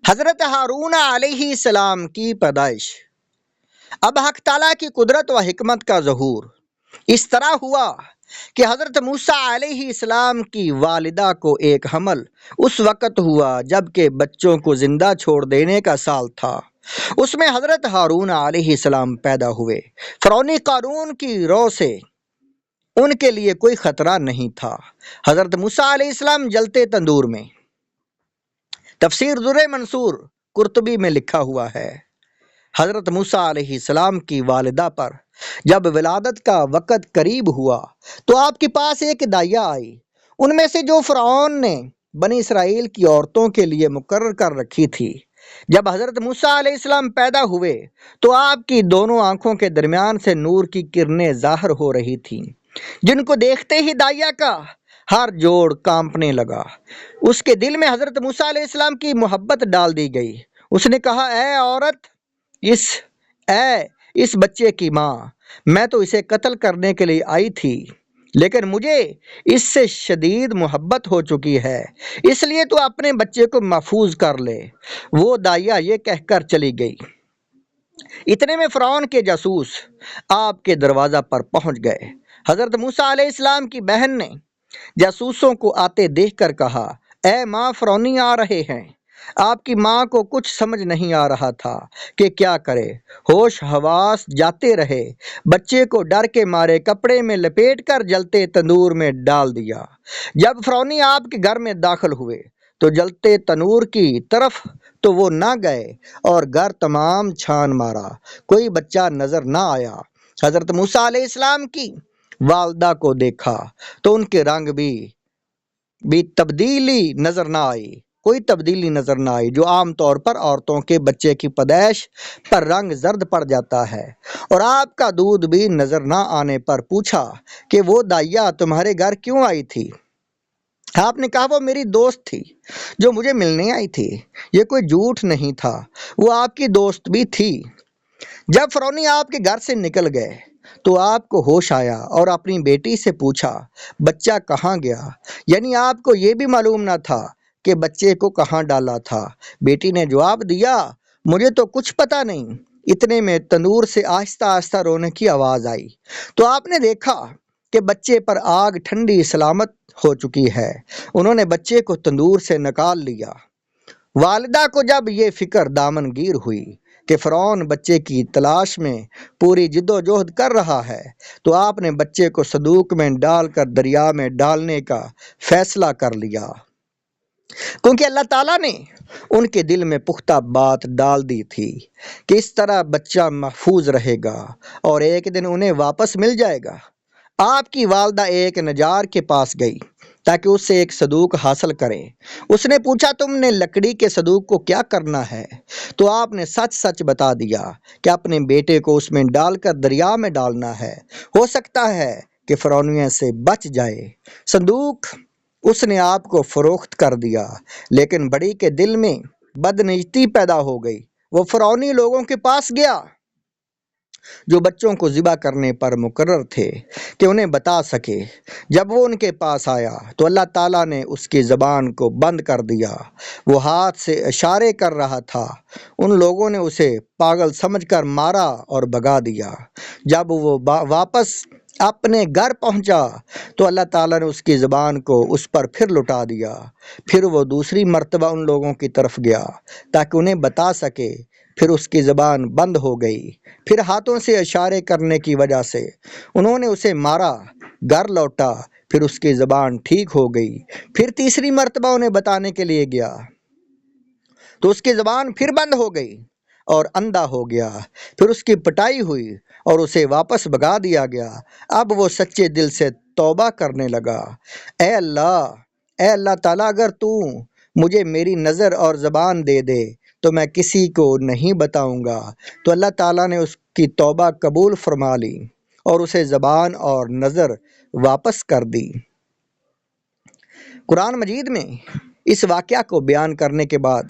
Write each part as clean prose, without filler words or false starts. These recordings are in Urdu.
حضرت ہارون علیہ السلام کی پیدائش۔ اب حق تعالیٰ کی قدرت و حکمت کا ظہور اس طرح ہوا کہ حضرت موسیٰ علیہ السلام کی والدہ کو ایک حمل اس وقت ہوا جب کہ بچوں کو زندہ چھوڑ دینے کا سال تھا۔ اس میں حضرت ہارون علیہ السلام پیدا ہوئے۔ فرعونی قانون کی رو سے ان کے لیے کوئی خطرہ نہیں تھا۔ حضرت موسیٰ علیہ السلام جلتے تندور میں۔ تفسیر در منصور قرطبی میں لکھا ہوا ہے، حضرت موسیٰ علیہ السلام کی والدہ پر جب ولادت کا وقت قریب ہوا تو آپ کے پاس ایک دائیا آئی، ان میں سے جو فرعون نے بنی اسرائیل کی عورتوں کے لیے مقرر کر رکھی تھی۔ جب حضرت موسیٰ علیہ السلام پیدا ہوئے تو آپ کی دونوں آنکھوں کے درمیان سے نور کی کرنیں ظاہر ہو رہی تھیں، جن کو دیکھتے ہی دائیا کا ہر جوڑ کانپنے لگا۔ اس کے دل میں حضرت موسیٰ علیہ السلام کی محبت ڈال دی گئی۔ اس نے کہا، اے عورت، اس بچے کی ماں، میں تو اسے قتل کرنے کے لیے آئی تھی، لیکن مجھے اس سے شدید محبت ہو چکی ہے، اس لیے تو اپنے بچے کو محفوظ کر لے۔ وہ دائیا یہ کہہ کر چلی گئی۔ اتنے میں فرعون کے جاسوس آپ کے دروازہ پر پہنچ گئے۔ حضرت موسیٰ علیہ السلام کی بہن نے جاسوسوں کو آتے دیکھ کر کہا، اے ماں، فرعونی آ رہے ہیں۔ آپ کی ماں کو کچھ سمجھ نہیں آ رہا تھا کہ کیا کرے، ہوش حواس جاتے رہے۔ بچے کو ڈر کے مارے کپڑے میں لپیٹ کر جلتے تندور میں ڈال دیا۔ جب فرعونی آپ کے گھر میں داخل ہوئے تو جلتے تنور کی طرف تو وہ نہ گئے اور گھر تمام چھان مارا، کوئی بچہ نظر نہ آیا۔ حضرت موسیٰ علیہ السلام کی والدہ کو دیکھا تو ان کے رنگ بھی تبدیلی نظر نہ آئی، کوئی تبدیلی نظر نہ آئی، جو عام طور پر عورتوں کے بچے کی پیدائش پر رنگ زرد پڑ جاتا ہے۔ اور آپ کا دودھ بھی نظر نہ آنے پر پوچھا کہ وہ دائیا تمہارے گھر کیوں آئی تھی؟ آپ نے کہا، وہ میری دوست تھی جو مجھے ملنے آئی تھی۔ یہ کوئی جھوٹ نہیں تھا، وہ آپ کی دوست بھی تھی۔ جب فرعونی آپ کے گھر سے نکل گئے تو آپ کو ہوش آیا اور اپنی بیٹی سے پوچھا، بچہ کہاں گیا؟ یعنی آپ کو یہ بھی معلوم نہ تھا کہ بچے کو کہاں ڈالا تھا۔ بیٹی نے جواب دیا، مجھے تو کچھ پتا نہیں۔ اتنے میں تندور سے آہستہ آہستہ رونے کی آواز آئی تو آپ نے دیکھا کہ بچے پر آگ ٹھنڈی سلامت ہو چکی ہے۔ انہوں نے بچے کو تندور سے نکال لیا۔ والدہ کو جب یہ فکر دامن گیر ہوئی کہ فرعون بچے کی تلاش میں پوری جد و جہد کر رہا ہے تو آپ نے بچے کو صندوق میں ڈال کر دریا میں ڈالنے کا فیصلہ کر لیا، کیونکہ اللہ تعالیٰ نے ان کے دل میں پختہ بات ڈال دی تھی کہ اس طرح بچہ محفوظ رہے گا اور ایک دن انہیں واپس مل جائے گا۔ آپ کی والدہ ایک نجار کے پاس گئی تاکہ اس سے ایک صندوق حاصل کرے۔ اس نے پوچھا، تم نے لکڑی کے صندوق کو کیا کرنا ہے؟ تو آپ نے سچ سچ بتا دیا کہ اپنے بیٹے کو اس میں ڈال کر دریا میں ڈالنا ہے، ہو سکتا ہے کہ فرعونیوں سے بچ جائے۔ صندوق اس نے آپ کو فروخت کر دیا، لیکن بڑی کے دل میں بدنیتی پیدا ہو گئی۔ وہ فرعونی لوگوں کے پاس گیا جو بچوں کو ذبح کرنے پر مقرر تھے کہ انہیں بتا سکے۔ جب وہ ان کے پاس آیا تو اللہ تعالیٰ نے اس کی زبان کو بند کر دیا۔ وہ ہاتھ سے اشارے کر رہا تھا۔ ان لوگوں نے اسے پاگل سمجھ کر مارا اور بھگا دیا۔ جب وہ واپس اپنے گھر پہنچا تو اللہ تعالیٰ نے اس کی زبان کو اس پر پھر لٹا دیا۔ پھر وہ دوسری مرتبہ ان لوگوں کی طرف گیا تاکہ انہیں بتا سکے، پھر اس کی زبان بند ہو گئی۔ پھر ہاتھوں سے اشارے کرنے کی وجہ سے انہوں نے اسے مارا۔ گھر لوٹا، پھر اس کی زبان ٹھیک ہو گئی۔ پھر تیسری مرتبہ انہیں بتانے کے لیے گیا تو اس کی زبان پھر بند ہو گئی اور اندھا ہو گیا۔ پھر اس کی پٹائی ہوئی اور اسے واپس بھگا دیا گیا۔ اب وہ سچے دل سے توبہ کرنے لگا، اے اللہ تعالیٰ، اگر تو مجھے میری نظر اور زبان دے دے تو میں کسی کو نہیں بتاؤں گا۔ تو اللہ تعالیٰ نے اس کی توبہ قبول فرما لی اور اسے زبان اور نظر واپس کر دی۔ قرآن مجید میں اس واقعہ کو بیان کرنے کے بعد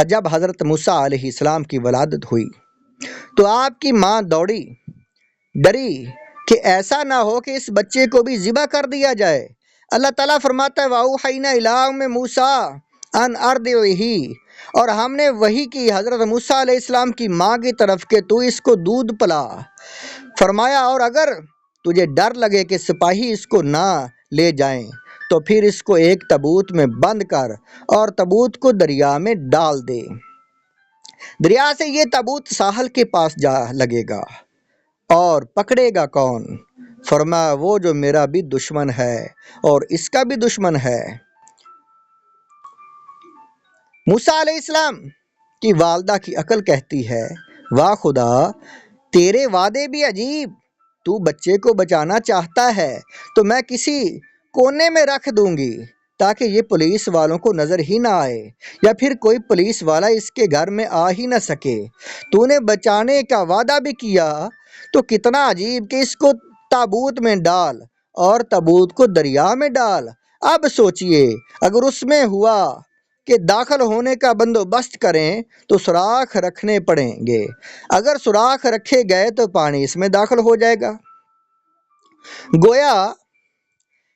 جب حضرت موسیٰ علیہ السلام کی ولادت ہوئی تو آپ کی ماں دوڑی، ڈری کہ ایسا نہ ہو کہ اس بچے کو بھی ذبح کر دیا جائے۔ اللہ تعالیٰ فرماتا ہے، وَأَوْحَيْنَا إِلَىٰ أُمِّ مُوسَىٰ ان ارضعہ، اور ہم نے وحی کی حضرت موسیٰ علیہ السلام کی ماں کی طرف کہ تو اس کو دودھ پلا۔ فرمایا اور اگر تجھے ڈر لگے کہ سپاہی اس کو نہ لے جائیں تو پھر اس کو ایک تابوت میں بند کر اور تابوت کو دریا میں ڈال دے۔ دریا سے یہ تابوت ساحل کے پاس جا لگے گا، اور پکڑے گا کون؟ فرمایا وہ جو میرا بھی دشمن ہے اور اس کا بھی دشمن ہے۔ موسیٰ علیہ السلام کی والدہ کی عقل کہتی ہے، واہ خدا، تیرے وعدے بھی عجیب۔ تو بچے کو بچانا چاہتا ہے تو میں کسی کونے میں رکھ دوں گی تاکہ یہ پولیس والوں کو نظر ہی نہ آئے، یا پھر کوئی پولیس والا اس کے گھر میں آ ہی نہ سکے۔ تو نے بچانے کا وعدہ بھی کیا تو کتنا عجیب کہ اس کو تابوت میں ڈال اور تابوت کو دریا میں ڈال۔ اب سوچئے اگر اس میں ہوا کہ داخل ہونے کا بندوبست کریں تو سوراخ رکھنے پڑیں گے، اگر سوراخ رکھے گئے تو پانی اس میں داخل ہو جائے گا۔ گویا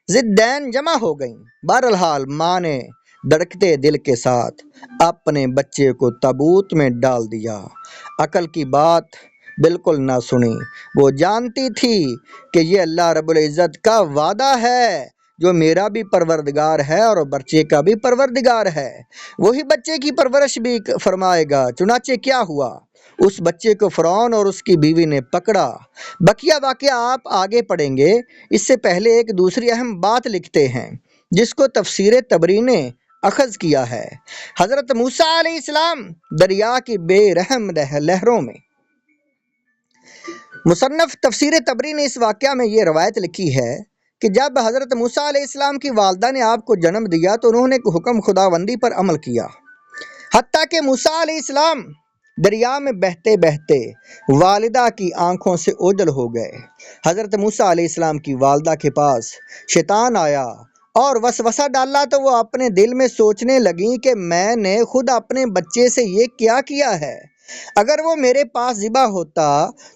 ضدین جمع ہو گئیں۔ بہرحال ماں نے دھڑکتے دل کے ساتھ اپنے بچے کو تابوت میں ڈال دیا، عقل کی بات بالکل نہ سنی۔ وہ جانتی تھی کہ یہ اللہ رب العزت کا وعدہ ہے جو میرا بھی پروردگار ہے اور بچے کا بھی پروردگار ہے، وہی بچے کی پرورش بھی فرمائے گا۔ چنانچہ کیا ہوا، اس بچے کو فرعون اور اس کی بیوی نے پکڑا۔ بقیہ واقعہ آپ آگے پڑھیں گے۔ اس سے پہلے ایک دوسری اہم بات لکھتے ہیں جس کو تفسیر طبری نے اخذ کیا ہے۔ حضرت موسیٰ علیہ السلام دریا کی بے رحم لہروں میں۔ مصنف تفسیر طبری نے اس واقعہ میں یہ روایت لکھی ہے کہ جب حضرت موسیٰ علیہ السلام کی والدہ نے آپ کو جنم دیا تو انہوں نے حکم خداوندی پر عمل کیا، حتیٰ کہ موسیٰ علیہ السلام دریا میں بہتے بہتے والدہ کی آنکھوں سے اوجھل ہو گئے۔ حضرت موسیٰ علیہ السلام کی والدہ کے پاس شیطان آیا اور وسوسہ ڈالا تو وہ اپنے دل میں سوچنے لگیں کہ میں نے خود اپنے بچے سے یہ کیا کیا ہے، اگر وہ میرے پاس ذبح ہوتا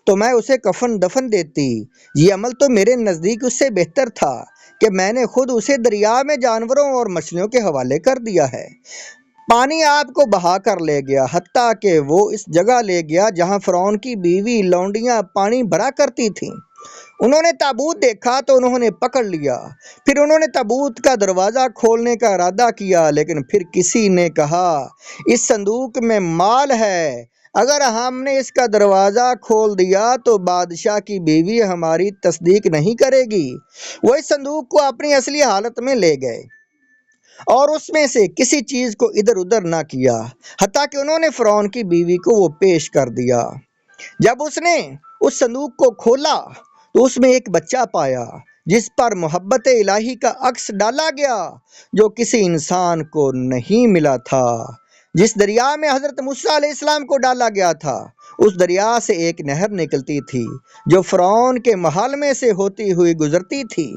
تو میں اسے کفن دفن دیتی۔ یہ عمل تو میرے نزدیک اس سے بہتر تھا کہ میں نے خود اسے دریا میں جانوروں اور مچھلیوں کے حوالے کر دیا ہے۔ پانی آپ کو بہا کر لے گیا، حتیٰ کہ وہ اس جگہ لے گیا جہاں فرعون کی بیوی لونڈیاں پانی بھرا کرتی تھیں۔ انہوں نے تابوت دیکھا تو انہوں نے پکڑ لیا، پھر انہوں نے تابوت کا دروازہ کھولنے کا ارادہ کیا، لیکن پھر کسی نے کہا اس صندوق میں مال ہے، اگر ہم نے اس کا دروازہ کھول دیا تو بادشاہ کی بیوی ہماری تصدیق نہیں کرے گی۔ وہ اس صندوق کو اپنی اصلی حالت میں لے گئے اور اس میں سے کسی چیز کو ادھر ادھر نہ کیا، حتیٰ کہ انہوں نے فرعون کی بیوی کو وہ پیش کر دیا۔ جب اس نے اس صندوق کو کھولا تو اس میں ایک بچہ پایا جس پر محبت الہی کا عکس ڈالا گیا جو کسی انسان کو نہیں ملا تھا۔ جس دریا میں حضرت موسیٰ علیہ السلام کو ڈالا گیا تھا اس دریا سے ایک نہر نکلتی تھی جو فرعون کے محل میں سے ہوتی ہوئی گزرتی تھی۔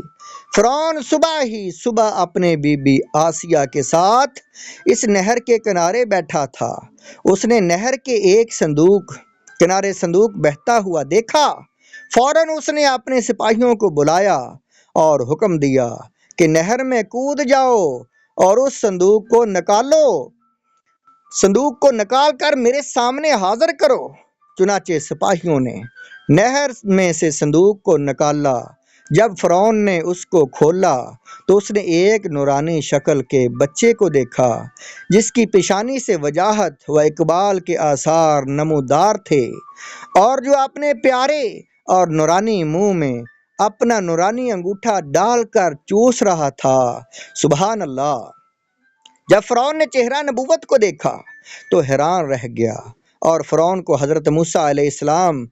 فرعون صبح ہی صبح اپنے بی بی آسیہ کے ساتھ اس نہر کے کنارے بیٹھا تھا۔ اس نے نہر کے ایک کنارے صندوق بہتا ہوا دیکھا۔ فوراً اس نے اپنے سپاہیوں کو بلایا اور حکم دیا کہ نہر میں کود جاؤ اور اس صندوق کو نکال کر میرے سامنے حاضر کرو۔ چنانچہ سپاہیوں نے نہر میں سے صندوق کو نکالا۔ جب فرعون نے اس کو کھولا تو اس نے ایک نورانی شکل کے بچے کو دیکھا جس کی پیشانی سے وجاہت و اقبال کے آثار نمودار تھے اور جو اپنے پیارے اور نورانی منہ میں اپنا نورانی انگوٹھا ڈال کر چوس رہا تھا۔ سبحان اللہ! جب فرعون نے چہرہ نبوت کو دیکھا تو حیران رہ گیا اور فرعون کو حضرت موسیٰ علیہ السلام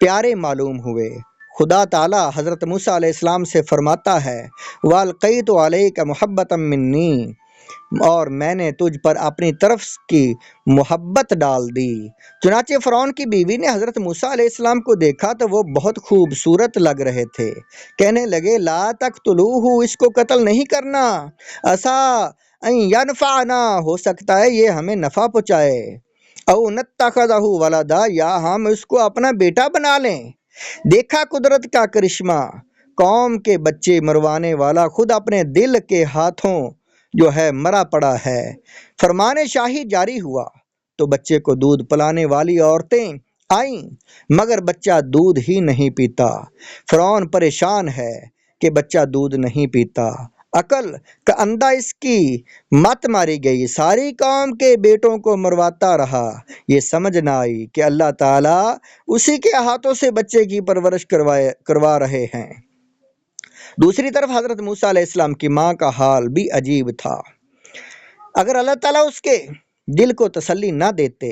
پیارے معلوم ہوئے۔ خدا تعالی حضرت موسیٰ علیہ السلام سے فرماتا ہے وَأَلْقَيْتُ عَلَيْكَ مُحَبَّةً مِّنِّي، اور میں نے تجھ پر اپنی طرف کی محبت ڈال دی۔ چنانچہ فرعون کی بیوی نے حضرت موسیٰ علیہ السلام کو دیکھا تو وہ بہت خوبصورت لگ رہے تھے۔ کہنے لگے لا تقتلوہ، اس کو قتل نہیں کرنا، عسیٰ ان ینفعنا، ہو سکتا ہے یہ ہمیں نفع پہنچائے، او نتخذہ ولدا، یا ہم اس کو اپنا بیٹا بنا لیں۔ دیکھا قدرت کا کرشمہ، قوم کے بچے مروانے والا خود اپنے دل کے ہاتھوں جو ہے مرا پڑا ہے۔ فرمان شاہی جاری ہوا تو بچے کو دودھ پلانے والی عورتیں آئیں، مگر بچہ دودھ ہی نہیں پیتا۔ فرعون پریشان ہے کہ بچہ دودھ نہیں پیتا۔ عقل کا اندھا اس کی مت ماری گئی، ساری قوم کے بیٹوں کو مرواتا رہا۔ یہ سمجھ نہ آئی کہ اللہ تعالیٰ اسی کے ہاتھوں سے بچے کی پرورش کروا رہے ہیں۔ دوسری طرف حضرت موسیٰ علیہ السلام کی ماں کا حال بھی عجیب تھا۔ اگر اللہ تعالیٰ اس کے دل کو تسلی نہ دیتے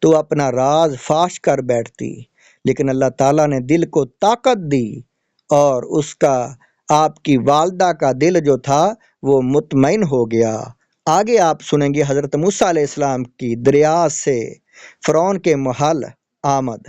تو اپنا راز فاش کر بیٹھتی، لیکن اللہ تعالیٰ نے دل کو طاقت دی اور اس کا آپ کی والدہ کا دل جو تھا وہ مطمئن ہو گیا۔ آگے آپ سنیں گے حضرت موسیٰ علیہ السلام کی دریا سے فرعون کے محل آمد۔